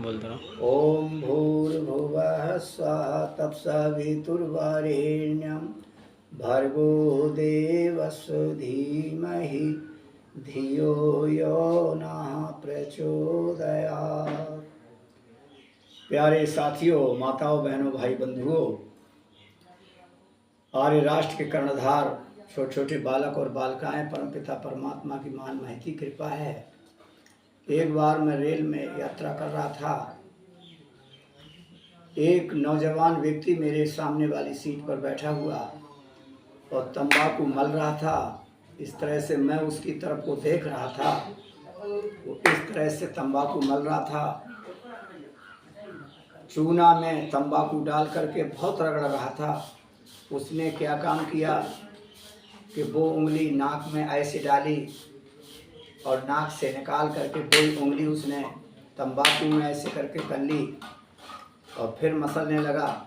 बोलता रहो। ओम भूर्भुवः स्वः तत्सवितुर्वरेण्यं भर्गो देवस्य धीमहि धियो यो नः प्रचोदयात्। प्यारे साथियों, माताओं, बहनों, भाई बंधुओं, आर्य राष्ट्र के कर्णधार छोटे छोटे बालक और बालिकाएं, परमपिता परमात्मा की महान महती कृपा है। एक बार मैं रेल में यात्रा कर रहा था। एक नौजवान व्यक्ति मेरे सामने वाली सीट पर बैठा हुआ और तंबाकू मल रहा था। इस तरह से मैं उसकी तरफ को देख रहा था। वो इस तरह से तंबाकू मल रहा था। चूना में तंबाकू डाल करके बहुत रगड़ रहा था। उसने क्या काम किया कि वो उंगली नाक में ऐसे डाली और नाक से निकाल करके वही उंगली उसने तंबाकू में ऐसे करके कर ली और फिर मसलने लगा।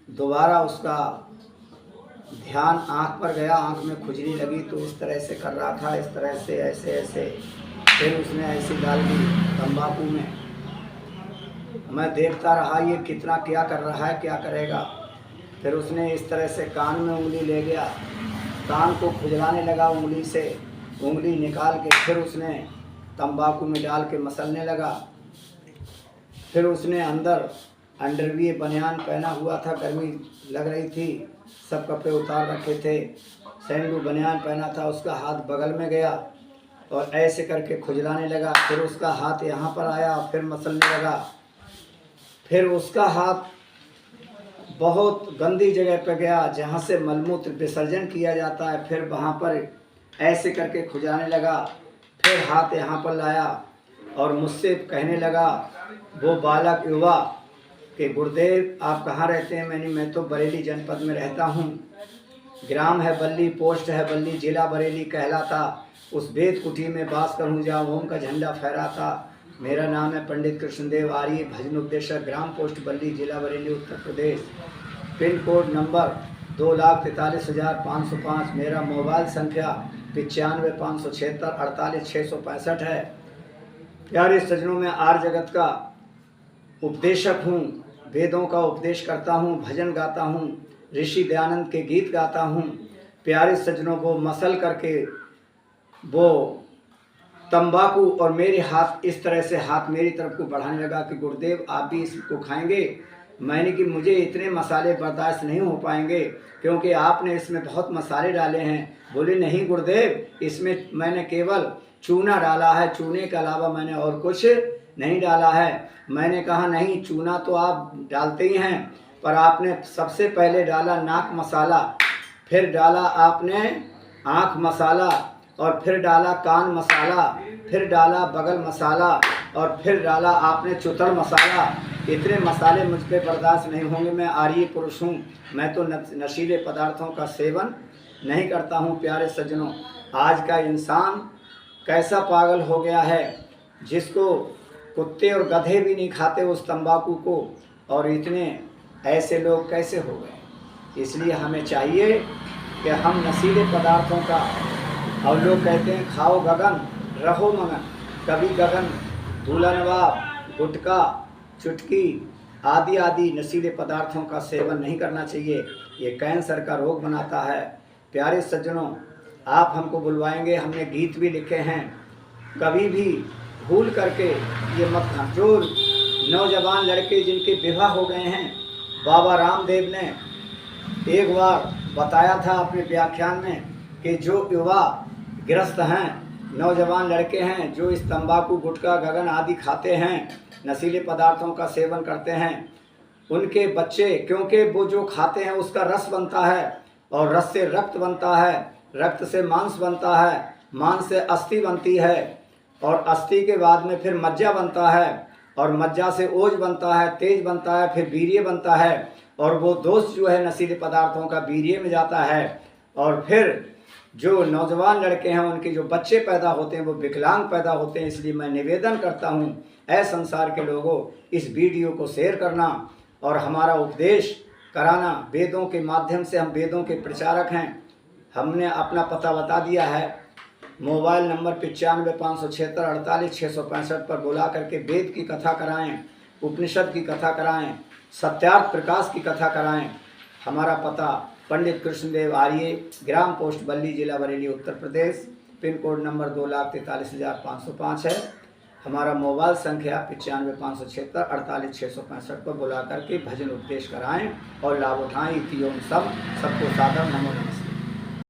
दोबारा उसका ध्यान आँख पर गया, आँख में खुजली लगी तो इस तरह से कर रहा था, इस तरह से ऐसे ऐसे। फिर उसने ऐसे डाल दी तंबाकू में। मैं देखता रहा ये कितना क्या कर रहा है, क्या करेगा। फिर उसने इस तरह से कान में उंगली ले गया, कान को खुजलाने लगा उंगली से, उंगली निकाल के फिर उसने तंबाकू में डाल के मसलने लगा। फिर उसने अंदर अंडरवियर बनियान पहना हुआ था, गर्मी लग रही थी, सब कपड़े उतार रखे थे, सैंडू बनियान पहना था। उसका हाथ बगल में गया और ऐसे करके खुजलाने लगा। फिर उसका हाथ यहाँ पर आया, फिर मसलने लगा। फिर उसका हाथ बहुत गंदी जगह पर गया जहाँ से मलमूत्र विसर्जन किया जाता है, फिर वहाँ पर ऐसे करके खुजलाने लगा। फिर हाथ यहाँ पर लाया और मुझसे कहने लगा, वो बालक युवा, कि गुरुदेव आप कहाँ रहते हैं? मैं तो बरेली जनपद में रहता हूँ। ग्राम है बल्ली, पोस्ट है बल्ली, जिला बरेली कहलाता। उस वेद कुटी में बास करूँ जहाँ ओम का झंडा फहराता। मेरा नाम है पंडित कृष्णदेव आर्य, भजन उपदेशक, ग्राम पोस्ट बल्ली, जिला Bareilly, Uttar Pradesh. Pin code number 2,43,505। मेरा मोबाइल संख्या 95,576,48,665 है। प्यारे सज्जनों, मैं आर्य जगत का उपदेशक हूँ, वेदों का उपदेश करता हूँ, भजन गाता हूँ, ऋषि दयानंद के गीत गाता हूँ। प्यारे सज्जनों, वो मसल करके वो तंबाकू और मेरे हाथ इस तरह से हाथ मेरी तरफ को बढ़ाने लगा कि गुरुदेव आप भी इसको खाएंगे? मैंने कि मुझे इतने मसाले बर्दाश्त नहीं हो पाएंगे क्योंकि आपने इसमें बहुत मसाले डाले हैं। बोले नहीं गुरुदेव, इसमें मैंने केवल चूना डाला है, चूने के अलावा मैंने और कुछ नहीं डाला है। मैंने कहा नहीं, चूना तो आप डालते ही हैं, पर आपने सबसे पहले डाला नाक मसाला, फिर डाला आपने आँख मसाला, और फिर डाला कान मसाला, फिर डाला बगल मसाला, और फिर डाला आपने चुतर मसाला। इतने मसाले मुझ पे बर्दाश्त नहीं होंगे। मैं आर्य पुरुष हूँ, मैं तो नशीले पदार्थों का सेवन नहीं करता हूँ। प्यारे सज्जनों, आज का इंसान कैसा पागल हो गया है, जिसको कुत्ते और गधे भी नहीं खाते उस तंबाकू को, और इतने ऐसे लोग कैसे हो गए। इसलिए हमें चाहिए कि हम नशीले पदार्थों का, और लोग कहते हैं खाओ गगन रहो मगन, कभी गगन, धूला नवाब, गुटखा, चुटकी आदि आदि नशीले पदार्थों का सेवन नहीं करना चाहिए। ये कैंसर का रोग बनाता है। प्यारे सज्जनों, आप हमको बुलवाएंगे, हमने गीत भी लिखे हैं, कभी भी भूल करके ये मत खाना। जो नौजवान लड़के जिनके विवाह हो गए हैं, बाबा रामदेव ने एक बार बताया था अपने व्याख्यान में कि जो युवा गृहस्थ हैं, नौजवान लड़के हैं जो इस तंबाकू, गुटखा, गगन आदि खाते हैं, नशीले पदार्थों का सेवन करते हैं, उनके बच्चे, क्योंकि वो जो खाते हैं उसका रस बनता है, और रस से रक्त बनता है, रक्त से मांस बनता है, मांस से अस्थि बनती है, और अस्थि के बाद में फिर मज्जा बनता है, और मज्जा से ओज बनता है, तेज बनता है, फिर वीर्य बनता है, और वो दोष जो है नशीले पदार्थों का वीर्य में जाता है। और फिर जो नौजवान लड़के हैं उनके जो बच्चे पैदा होते हैं वो विकलांग पैदा होते हैं। इसलिए मैं निवेदन करता हूँ, ऐ संसार के लोगों, इस वीडियो को शेयर करना और हमारा उपदेश कराना। वेदों के माध्यम से हम वेदों के प्रचारक हैं। हमने अपना पता बता दिया है, मोबाइल नंबर 95,576,48,665 पर बुला करके वेद की कथा कराएं। उपनिषद की कथा कराएं, सत्यार्थ प्रकाश की कथा कराएं। हमारा पता पंडित कृष्णदेव आर्य, ग्राम पोस्ट बल्ली, जिला Bareilly, Uttar Pradesh, pin code number 2,43,505 है। हमारा मोबाइल संख्या 95,576 48,665 पर बुला करके भजन उपदेश कराएं और लाभ उठाएं। इति ओम सबको सादर नमो नमः।